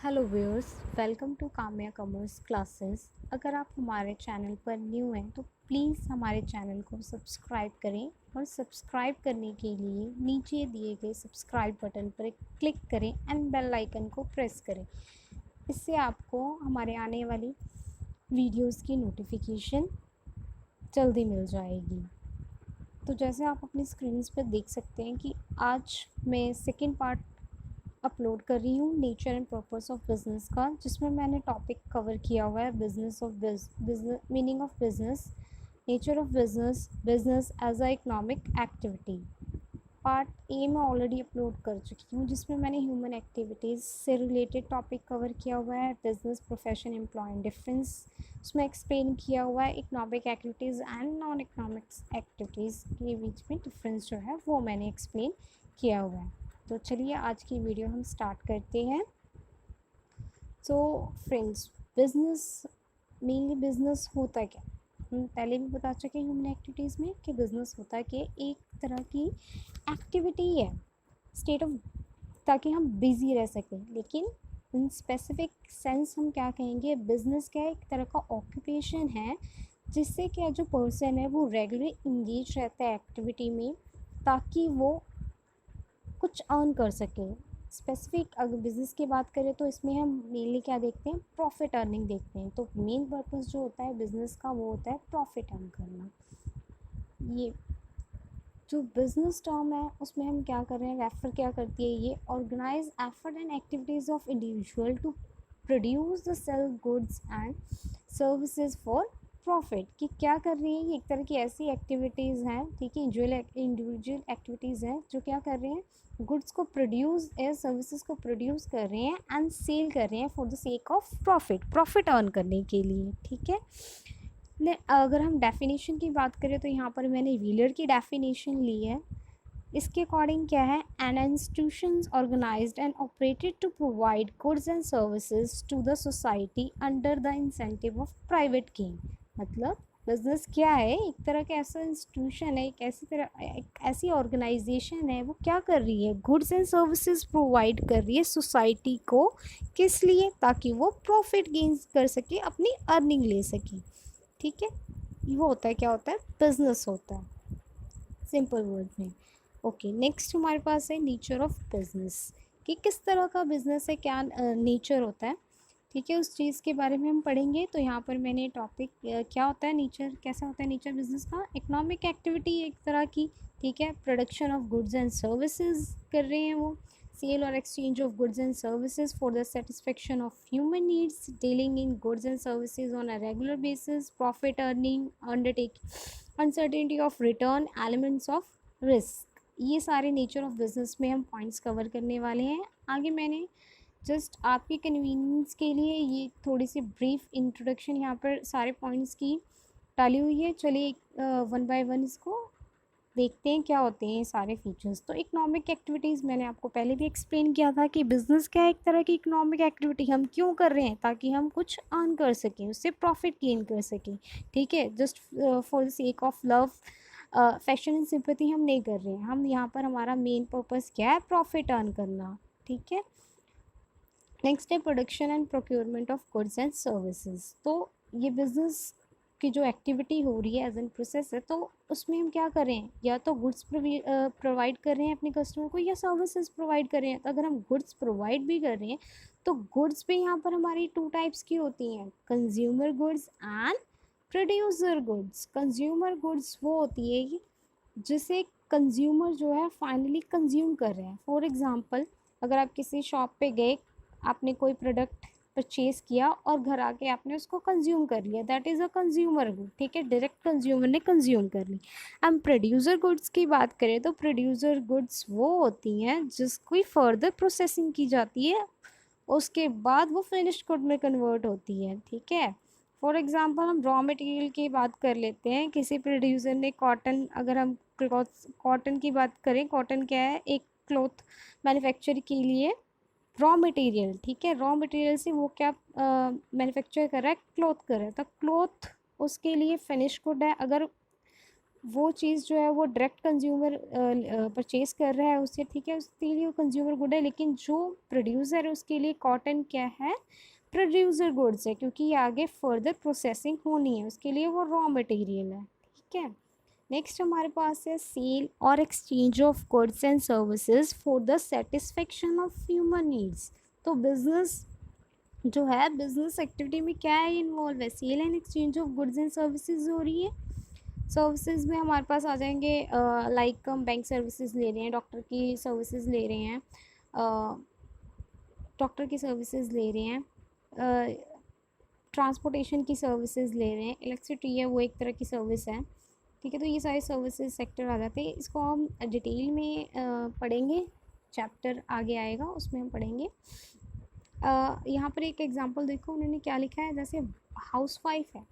Hello viewers, welcome to Kamya commerce classes. अगर आप हमारे चैनल पर न्यू हैं तो प्लीज़ हमारे चैनल को सब्सक्राइब करें और सब्सक्राइब करने के लिए नीचे दिए गए सब्सक्राइब बटन पर क्लिक करें एंड बेल आइकन को प्रेस करें। इससे आपको हमारे आने वाली वीडियोस की नोटिफिकेशन जल्दी मिल जाएगी। तो जैसे आप अपनी स्क्रीन पर देख सकते हैं कि आज मैं सेकेंड पार्ट अपलोड कर रही हूँ nature and purpose of business का, जिसमें मैंने टॉपिक कवर किया हुआ है business of business, meaning of business, nature of business, business as a economic activity. Part A में ऑलरेडी अपलोड कर चुकी हूँ, जिसमें मैंने ह्यूमन एक्टिविटीज़ से रिलेटेड टॉपिक कवर किया हुआ है, बिज़नेस, प्रोफेशन, एम्प्लॉय डिफरेंस उसमें एक्सप्लेन किया हुआ है, economic activities and non economics activities के बीच में डिफरेंस जो है वो मैंने एक्सप्लेन किया हुआ है। तो चलिए आज की वीडियो हम स्टार्ट करते हैं। तो फ्रेंड्स, बिज़नेस मेनली बिज़नेस होता क्या, हम पहले भी बता चुके हैं ह्यूमन एक्टिविटीज़ में कि बिज़नेस होता कि एक तरह की एक्टिविटी है, स्टेट ऑफ, ताकि हम बिज़ी रह सकें। लेकिन इन स्पेसिफिक सेंस हम क्या कहेंगे, बिज़नेस क्या है, एक तरह का ऑक्यूपेशन है जिससे क्या जो पर्सन है वो रेगुलरली इंगेज रहता है एक्टिविटी में, ताकि वो कुछ अर्न कर सके। स्पेसिफिक अगर बिज़नेस की बात करें तो इसमें हम मेनली क्या देखते हैं, प्रॉफिट अर्निंग देखते हैं। तो मेन पर्पस जो होता है बिज़नेस का वो होता है प्रॉफिट अर्न करना। ये जो बिज़नेस टर्म है उसमें हम क्या कर रहे हैं, रेफर क्या करती है, ये organise effort and activities of individual to produce the sell goods and services for profit. कि क्या कर रही है, ये एक तरह की ऐसी एक्टिविटीज़ हैं, ठीक है, इंडिविजुअल एक्टिविटीज़ हैं जो क्या कर रहे हैं, गुड्स को प्रोड्यूस या सर्विसेज को प्रोड्यूस कर रहे हैं एंड सेल कर रहे हैं for the sake of profit earn करने के लिए, ठीक है। ने अगर हम डेफिनेशन की बात करें तो यहाँ पर मैंने व्हीलर की डेफिनेशन ली है। इसके अकॉर्डिंग क्या है, an institutions organised and operated to provide goods and services to the society under the incentive of private gain. मतलब बिजनेस क्या है, एक तरह का ऐसा इंस्टीट्यूशन है, एक ऐसी ऑर्गेनाइजेशन है, वो क्या कर रही है, गुड्स एंड सर्विसेज प्रोवाइड कर रही है सोसाइटी को। किस लिए, ताकि वो प्रॉफिट गेन कर सके, अपनी अर्निंग ले सके, ठीक है। वो होता है, क्या होता है, बिजनेस होता है, सिंपल वर्ड में। ओके, नेक्स्ट हमारे पास है नेचर ऑफ बिजनेस, कि किस तरह का बिजनेस है, क्या नेचर होता है, ठीक है, उस चीज़ के बारे में हम पढ़ेंगे। तो यहाँ पर मैंने टॉपिक क्या होता है नेचर, कैसा होता है नेचर बिजनेस का, इकोनॉमिक एक्टिविटी एक तरह की, ठीक है, production of goods and services कर रहे हैं वो, sale or exchange of goods and services for the satisfaction of human needs, dealing in goods and services on a regular basis, profit earning, undertaking, uncertainty of return, elements of risk। ये सारे nature of business में हम points cover करने वाले हैं। आगे मैंने just आपके कन्वीनियंस के लिए ये थोड़ी सी ब्रीफ इंट्रोडक्शन यहाँ पर सारे पॉइंट्स की डाली हुई है। चलिए वन बाय वन इसको देखते हैं क्या होते हैं ये सारे फीचर्स। तो इकोनॉमिक एक्टिविटीज़ मैंने आपको पहले भी एक्सप्लेन किया था कि बिज़नेस क्या है, एक तरह की इकोनॉमिक एक्टिविटी। हम क्यों कर रहे हैं, ताकि हम कुछ अर्न कर सकें, उससे प्रॉफिट गेन कर सकें, ठीक है, just for the sake of love, fashion and sympathy हम नहीं कर रहे हैं। हम यहाँ पर हमारा मेन पर्पस क्या है, प्रॉफिट अर्न करना, ठीक है। नेक्स्ट है production and procurement of goods and services. तो ये बिज़नेस की जो एक्टिविटी हो रही है एज एन प्रोसेस है, तो उसमें हम क्या कर रहे हैं, या तो गुड्स प्रोवाइड कर रहे हैं अपने कस्टमर को, या सर्विसेज प्रोवाइड कर रहे हैं। तो अगर हम गुड्स प्रोवाइड भी कर रहे हैं तो गुड्स भी यहाँ पर हमारी टू टाइप्स की होती हैं, consumer goods and producer goods. Consumer goods वो होती है कि जिसे कंज्यूमर जो है फाइनली कंज्यूम कर रहे हैं। फॉर एग्ज़ाम्पल, अगर आप किसी शॉप पे गए, आपने कोई प्रोडक्ट परचेज़ किया और घर आके आपने उसको कंज्यूम कर लिया, that is a consumer good, ठीक है, डायरेक्ट कंज्यूमर ने कंज्यूम कर ली। हम प्रोड्यूसर गुड्स की बात करें तो प्रोड्यूसर गुड्स वो होती हैं जिसकी फर्दर प्रोसेसिंग की जाती है, उसके बाद वो फिनिश्ड गुड में कन्वर्ट होती है, ठीक है। फॉर एग्ज़ाम्पल, हम रॉ मटेरियल की बात कर लेते हैं। किसी प्रोड्यूसर ने कॉटन, अगर हम कॉटन की बात करें, कॉटन क्या है, एक क्लॉथ मैन्युफैक्चर के लिए रॉ मटेरियल, ठीक है, रॉ मटेरियल से वो क्या मैन्युफैक्चर कर रहा है, क्लॉथ कर रहा है। तो क्लॉथ उसके लिए फिनिश गुड है। अगर वो चीज़ जो है वो डायरेक्ट कंज्यूमर परचेज़ कर रहा है उससे, ठीक है, उसके लिए वो कंज्यूमर गुड है, लेकिन जो प्रोड्यूसर है उसके लिए कॉटन क्या है, प्रोड्यूसर गुड्स है, क्योंकि ये आगे फर्दर प्रोसेसिंग होनी है, उसके लिए वो रॉ मटेरियल है, ठीक है। नेक्स्ट हमारे पास है सेल और exchange of goods and services for the satisfaction of human needs. तो बिजनेस जो है, बिजनेस एक्टिविटी में क्या है इन्वॉल्व है, sale and exchange of goods and services हो रही है। सर्विसेज में हमारे पास आ जाएंगे लाइक हम बैंक सर्विसेज ले रहे हैं, डॉक्टर की सर्विसेज ले रहे हैं, डॉक्टर की सर्विसेज ले रहे हैं, ट्रांसपोर्टेशन की सर्विसेज ले रहे हैं, इलेक्ट्रिसिटी है वो एक तरह की सर्विस है, ठीक है। तो ये सारे सर्विसेज सेक्टर आ जाते हैं, इसको हम डिटेल में पढ़ेंगे, चैप्टर आगे आएगा उसमें हम पढ़ेंगे। यहाँ पर एक एग्जांपल देखो उन्होंने क्या लिखा है, जैसे हाउसवाइफ है,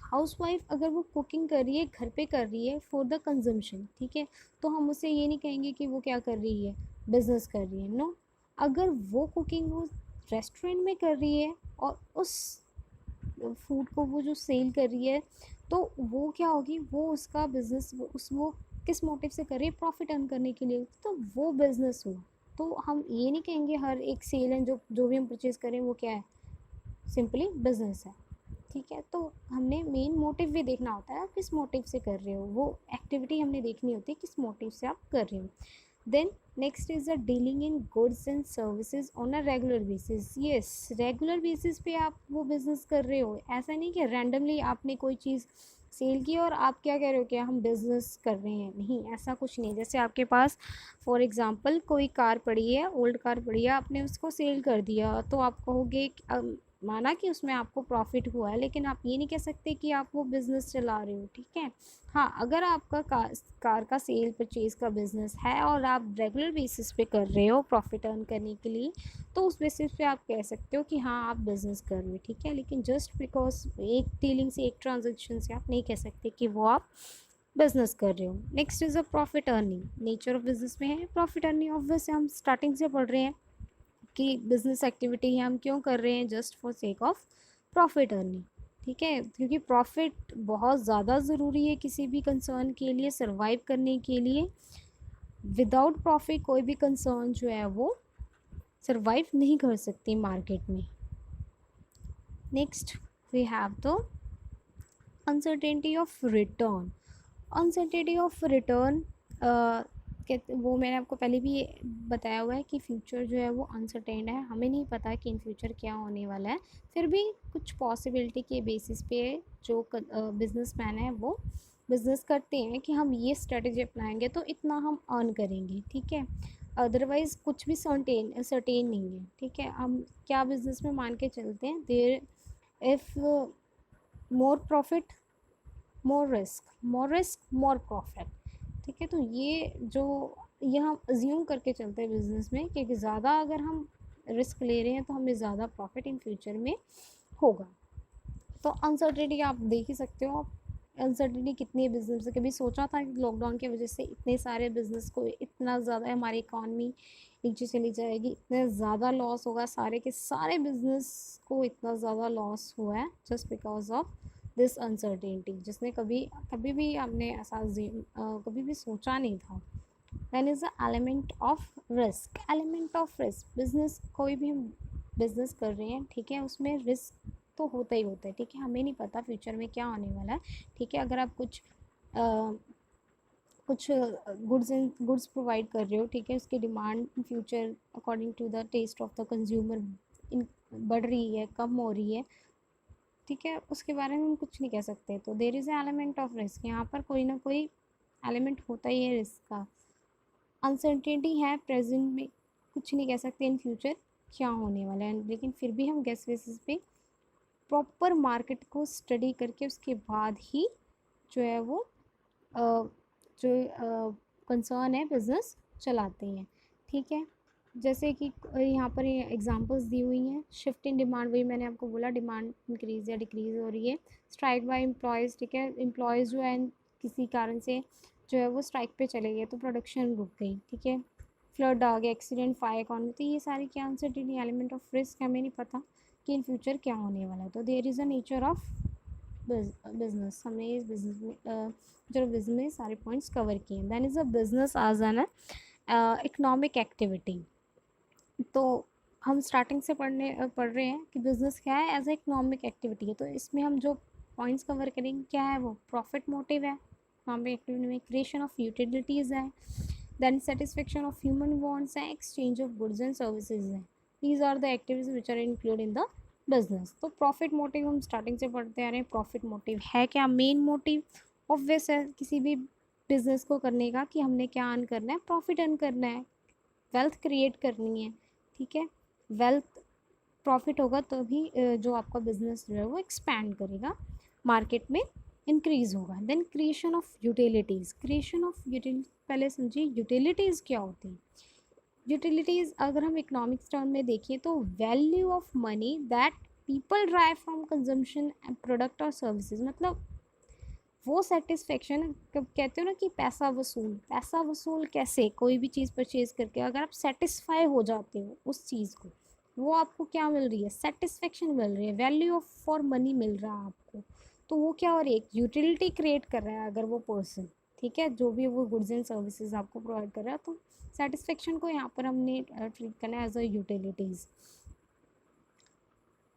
हाउसवाइफ अगर वो कुकिंग कर रही है, घर पे कर रही है फॉर द कंजम्पशन, ठीक है, तो हम उसे ये नहीं कहेंगे कि वो क्या कर रही है, बिजनेस कर रही है, नो। अगर वो कुकिंग वो रेस्टोरेंट में कर रही है और उस फूड को वो जो सेल कर रही है, तो वो क्या होगी, वो उसका बिजनेस, वो किस मोटिव से कर रही है, प्रॉफिट अर्न करने के लिए, तो वो बिजनेस हुआ। तो हम ये नहीं कहेंगे हर एक सेल एंड जो जो भी हम परचेज करें वो क्या है, सिंपली बिजनेस है, ठीक है। तो हमने मेन मोटिव भी देखना होता है, आप किस मोटिव से कर रहे हो, वो एक्टिविटी हमने देखनी होती है किस मोटिव से आप कर रहे हो। Then next is the dealing in goods and services on a regular basis. Yes, regular basis पे आप वो बिजनेस कर रहे हो, ऐसा नहीं कि रैंडमली आपने कोई चीज़ सेल की और आप क्या कह रहे हो कि हम बिजनेस कर रहे हैं, नहीं, ऐसा कुछ नहीं। जैसे आपके पास फॉर एग्जांपल कोई कार पड़ी है, ओल्ड कार पड़ी है, आपने उसको सेल कर दिया, तो आप कहोगे माना कि उसमें आपको प्रॉफिट हुआ है, लेकिन आप ये नहीं कह सकते कि आप वो बिज़नेस चला रहे हो, ठीक है। हाँ, अगर आपका कार का सेल परचेज़ का बिज़नेस है और आप रेगुलर बेसिस पे कर रहे हो प्रॉफिट अर्न करने के लिए, तो उस बेसिस पे आप कह सकते हो कि हाँ आप बिज़नेस कर रहे हो, ठीक है। लेकिन जस्ट बिकॉज एक डीलिंग से, एक ट्रांजेक्शन से आप नहीं कह सकते कि वो आप बिजनेस कर रहे हो। Next is a profit earning, nature of business में है प्रॉफिट अर्निंग, ऑब्वियस हम स्टार्टिंग से पढ़ रहे हैं कि बिजनेस एक्टिविटी हम क्यों कर रहे हैं, just for sake of profit earning, ठीक है, क्योंकि प्रॉफिट बहुत ज़्यादा ज़रूरी है किसी भी कंसर्न के लिए सर्वाइव करने के लिए। विदाउट प्रॉफिट कोई भी कंसर्न जो है वो सर्वाइव नहीं कर सकती मार्केट में। Next we have the uncertainty of return. Uncertainty of return वो मैंने आपको पहले भी बताया हुआ है कि फ्यूचर जो है वो अनसर्टेन है, हमें नहीं पता कि इन फ्यूचर क्या होने वाला है, फिर भी कुछ पॉसिबिलिटी के बेसिस पे जो बिजनेसमैन है वो बिज़नेस करते हैं कि हम ये स्ट्रेटजी अपनाएंगे तो इतना हम अर्न करेंगे, ठीक है। अदरवाइज़ कुछ भी सर्टेन नहीं है, ठीक है। हम क्या बिज़नेस में मान के चलते हैं, there if more profit more risk more profit, ठीक है। तो ये जो ये हम अज्यूम करके चलते हैं बिजनेस में कि ज़्यादा अगर हम रिस्क ले रहे हैं तो हमें ज़्यादा प्रॉफिट इन फ्यूचर में होगा। तो अनसर्टेनिटी आप देख ही सकते हो, अनसर्टेनिटी कितनी है बिजनेस से। कभी सोचा था कि लॉकडाउन की वजह से इतने सारे बिजनेस को इतना ज़्यादा हमारी इकॉनमी नीचे चली जाएगी, इतना ज़्यादा लॉस होगा, सारे के सारे बिजनेस को इतना ज़्यादा लॉस हुआ है just because of this uncertainty, जिसने कभी कभी भी हमने ऐसा कभी भी सोचा नहीं था। Then is the element of risk. Element of risk, business कोई भी हम बिजनेस कर रहे हैं, ठीक है, उसमें रिस्क तो होता ही होता है, ठीक है। हमें नहीं पता फ्यूचर में क्या होने वाला है, ठीक है। अगर आप कुछ गुड्स प्रोवाइड कर रहे हो, ठीक है, उसकी demand in future according to the taste of the consumer बढ़ रही है, कम हो रही है, ठीक है, उसके बारे में हम कुछ नहीं कह सकते। तो there is a element of risk, यहाँ पर कोई ना कोई एलिमेंट होता ही है रिस्क का। अनसर्टेनिटी है प्रेजेंट में, कुछ नहीं कह सकते इन फ्यूचर क्या होने वाला है, लेकिन फिर भी हम गेस बेसिस पे प्रॉपर मार्केट को स्टडी करके उसके बाद ही जो है वो जो कंसर्न है बिज़नेस चलाते हैं, ठीक है। जैसे कि यहाँ पर एग्जांपल्स दी हुई हैं, शिफ्ट इन डिमांड, वही मैंने आपको बोला, डिमांड इंक्रीज़ या डिक्रीज़ हो रही है। स्ट्राइक बाय एम्प्लॉयज़, ठीक है, एम्प्लॉयज़ जो है किसी कारण से जो है वो स्ट्राइक पे चले गए तो प्रोडक्शन रुक गई, ठीक है। फ्लड आ गया, एक्सीडेंट, फायर इकॉनमी, तो ये सारी क्या अनसर्टेनिटी, एलिमेंट ऑफ रिस्क, हमें नहीं पता कि इन फ्यूचर क्या होने वाला है। तो there is a nature of business, हमने इस बिजनेस में जो बिजनेस में सारे पॉइंट्स कवर किए हैं। Then is a business as an economic activity. तो हम स्टार्टिंग से पढ़ रहे हैं कि बिजनेस क्या है, एज ए इकोनॉमिक एक्टिविटी है। तो इसमें हम जो पॉइंट्स कवर करेंगे क्या है, वो प्रॉफिट मोटिव है, इकोनॉमिक एक्टिविटी में क्रिएशन ऑफ यूटिलिटीज़ है, then satisfaction of human wants है, exchange of goods and services है। These are the activities which are include in the business. तो प्रॉफिट मोटिव हम स्टार्टिंग से पढ़ते आ रहे हैं। प्रॉफिट मोटिव है क्या, मेन मोटिव ऑब्वियस है किसी भी बिजनेस को करने का कि हमने क्या अर्न करना है, प्रॉफिट अर्न करना है, वेल्थ क्रिएट करनी है। ठीक है, वेल्थ प्रॉफिट होगा तो भी जो आपका बिजनेस जो है वो एक्सपैंड करेगा, मार्केट में इंक्रीज होगा। Then creation of utilities, creation of utility, पहले समझिए यूटिलिटीज़ क्या होती है। यूटिलिटीज़ अगर हम इकोनॉमिक्स टर्म में देखें तो value of money that people drive from consumption product और सर्विसेज, मतलब वो सेटिस्फेक्शन, कब कहते हो ना कि पैसा वसूल, पैसा वसूल कैसे, कोई भी चीज़ परचेज करके अगर आप सेटिस्फाई हो जाते हो उस चीज़ को, वो आपको क्या मिल रही है, सेटिस्फेक्शन मिल रही है, वैल्यू ऑफ फॉर मनी मिल रहा है आपको। तो वो क्या हो रही है, एक यूटिलिटी क्रिएट कर रहा है अगर वो पर्सन, ठीक है, जो भी वो गुड्स एंड सर्विसेज आपको प्रोवाइड कर रहा है। तो सेटिस्फेक्शन को यहाँ पर हमने ट्रीट करना है एज अ यूटिलिटीज़।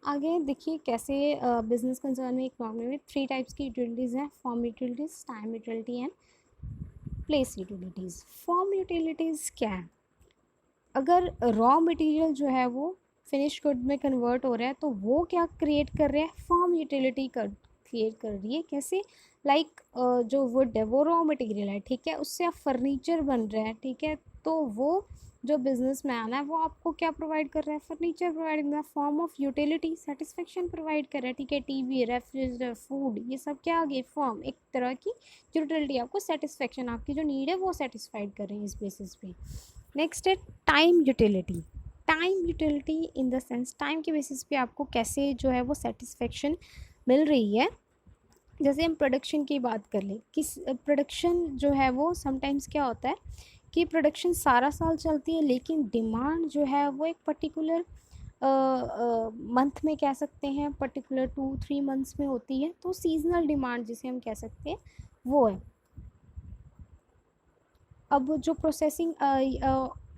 आगे देखिए कैसे बिजनेस कंसर्न में इकोनॉमी में 3 टाइप्स की यूटिलिटीज़ हैं, form utilities, time utility and place utilities. Form utilities क्या है, अगर रॉ मटेरियल जो है वो फिनिश गुड में कन्वर्ट हो रहा है तो वो क्या क्रिएट कर रहे हैं, फॉर्म यूटिलिटी क्रिएट कर रही है। कैसे, लाइक जो वुड है वो रॉ मटेरियल है, ठीक है, उससे आप फर्नीचर बन रहा है, ठीक है, तो वो जो बिजनेस मैन है वो आपको क्या प्रोवाइड कर रहा है, फर्नीचर प्रोवाइड कर रहा है, form of utility, satisfaction provide कर रहा है, ठीक है, टीवी, रेफ्रिजरेटर, फूड, ये सब क्या आ गए, फॉर्म, एक तरह की यूटिलिटी, आपको सेटिस्फेक्शन, आपकी जो नीड है वो सेटिस्फाइड कर रहे हैं इस बेसिस पे। नेक्स्ट है time utility. Time utility in the sense time के बेसिस पे आपको कैसे जो है वो सेटिस्फेक्शन मिल रही है। जैसे हम प्रोडक्शन की बात कर ले, किस प्रोडक्शन जो है वो समटाइम्स क्या होता है कि प्रोडक्शन सारा साल चलती है लेकिन डिमांड जो है वो एक पर्टिकुलर मंथ में कह सकते हैं, पर्टिकुलर 2-3 मंथ्स में होती है, तो सीजनल डिमांड जिसे हम कह सकते हैं वो है। अब जो प्रोसेसिंग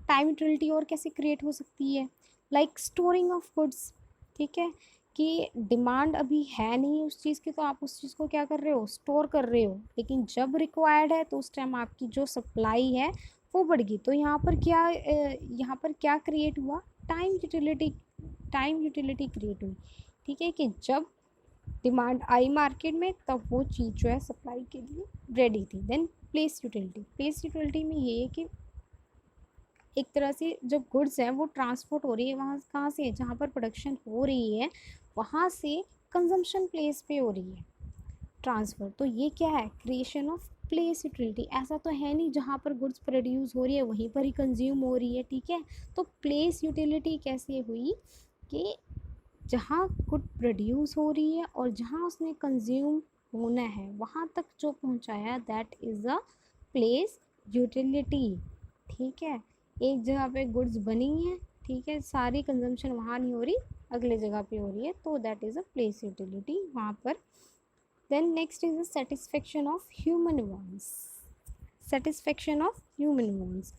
टाइम यूटिलिटी और कैसे क्रिएट हो सकती है, लाइक स्टोरिंग ऑफ गुड्स, ठीक है, कि डिमांड अभी है नहीं उस चीज़ की तो आप उस चीज़ को क्या कर रहे हो, स्टोर कर रहे हो, लेकिन जब रिक्वायर्ड है तो उस टाइम आपकी जो सप्लाई है वो बढ़ गई। तो यहाँ पर क्या क्रिएट हुआ, time utility, time utility create हुई, ठीक है, कि जब डिमांड आई मार्केट में तब वो चीज़ जो है सप्लाई के लिए रेडी थी। Then place utility, place utility में ये है कि एक तरह से जो गुड्स है वो ट्रांसपोर्ट हो रही है, वहाँ कहाँ से, जहाँ पर प्रोडक्शन हो रही है वहाँ से कंजम्पशन प्लेस पे हो रही है ट्रांसफ़र। तो ये क्या है, क्रिएशन ऑफ प्लेस यूटिलिटी। ऐसा तो है नहीं जहाँ पर गुड्स प्रोड्यूस हो रही है वहीं पर ही कंज्यूम हो रही है, ठीक है। तो प्लेस यूटिलिटी कैसे हुई कि जहाँ गुड प्रोड्यूस हो रही है और जहाँ उसने कंज्यूम होना है वहाँ तक जो पहुँचाया, that is a place utility, ठीक है। एक जगह पे गुड्स बनी है, ठीक है, सारी कंजम्पशन वहाँ नहीं हो रही, अगले जगह पे हो रही है, तो that is a place utility वहाँ पर। Then next is the satisfaction of human wants, satisfaction of human wants.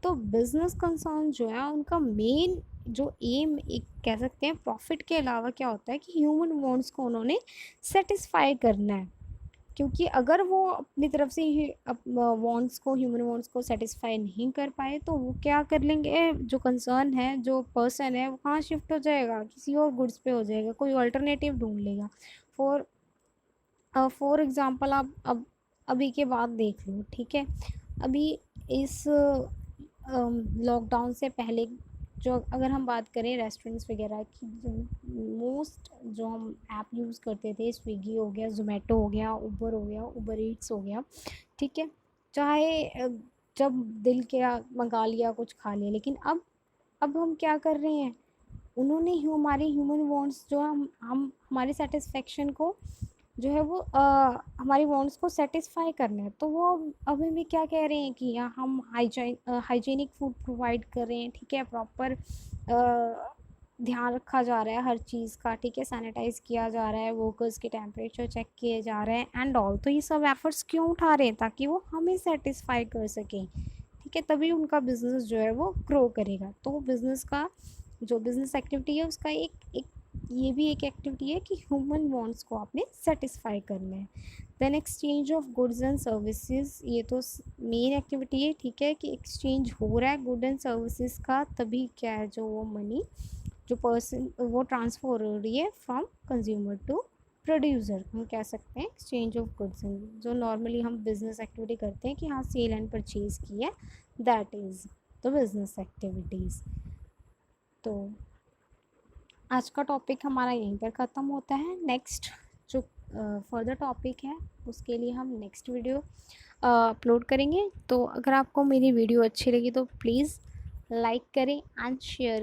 तो बिजनेस कंसर्न जो है उनका मेन जो एम एक कह सकते हैं प्रॉफिट के अलावा क्या होता है कि ह्यूमन वांट्स को उन्होंने सेटिस्फाई करना है। क्योंकि अगर वो अपनी तरफ से ही वांट्स को, ह्यूमन वांट्स को सेटिस्फाई नहीं कर पाए तो वो क्या कर लेंगे, जो कंसर्न है, जो पर्सन है वो कहाँ शिफ्ट हो जाएगा, किसी और गुड्स पे हो जाएगा, कोई अल्टरनेटिव ढूंढ लेगा। फॉर एग्ज़ाम्पल आप अब अभी के बाद देख लो, ठीक है, अभी इस लॉकडाउन से पहले जो अगर हम बात करें रेस्टोरेंट्स वगैरह की, मोस्ट जो हम ऐप यूज़ करते थे, स्विगी हो गया, ज़ोमेटो हो गया, उबर हो गया, उबर ईट्स हो गया, ठीक है, चाहे जब दिल किया मंगा लिया, कुछ खा लिया, लेकिन अब हम क्या कर रहे हैं, उन्होंने हमारे ह्यूमन वांट्स जो हम हमारे सेटिस्फेक्शन को जो है वो हमारी वांट्स को सेटिस्फाई करना है, तो वो अभी भी क्या कह रहे हैं कि हम हाइजीनिक फूड प्रोवाइड कर रहे हैं, ठीक है, प्रॉपर ध्यान रखा जा रहा है हर चीज़ का, ठीक है, सैनिटाइज़ किया जा रहा है, वर्कर्स के टेम्परेचर चेक किए जा रहे हैं एंड ऑल। तो ये सब एफर्ट्स क्यों उठा रहे हैं? ताकि वो हमें सेटिस्फाई कर सकें, ठीक है, तभी उनका बिजनेस जो है वो ग्रो करेगा। तो बिजनेस का जो बिजनेस एक्टिविटी है उसका एक एक ये भी एक एक्टिविटी है कि ह्यूमन वांट्स को आपने सेटिस्फाई करना है। Then exchange of goods and services, ये तो मेन एक्टिविटी है, ठीक है, कि एक्सचेंज हो रहा है गुड एंड सर्विसेज का, तभी क्या है जो वो मनी जो पर्सन वो ट्रांसफ़र हो रही है फ्रॉम कंज्यूमर टू प्रोड्यूसर, हम कह सकते हैं एक्सचेंज ऑफ गुड्स एंड, जो नॉर्मली हम बिजनेस एक्टिविटी करते हैं कि हाँ सेल एंड परचेज की है, that is the business activities. तो आज का टॉपिक हमारा यहीं पर ख़त्म होता है। नेक्स्ट जो फर्दर टॉपिक है उसके लिए हम नेक्स्ट वीडियो अपलोड करेंगे। तो अगर आपको मेरी वीडियो अच्छी लगी तो प्लीज़ लाइक करें एंड शेयर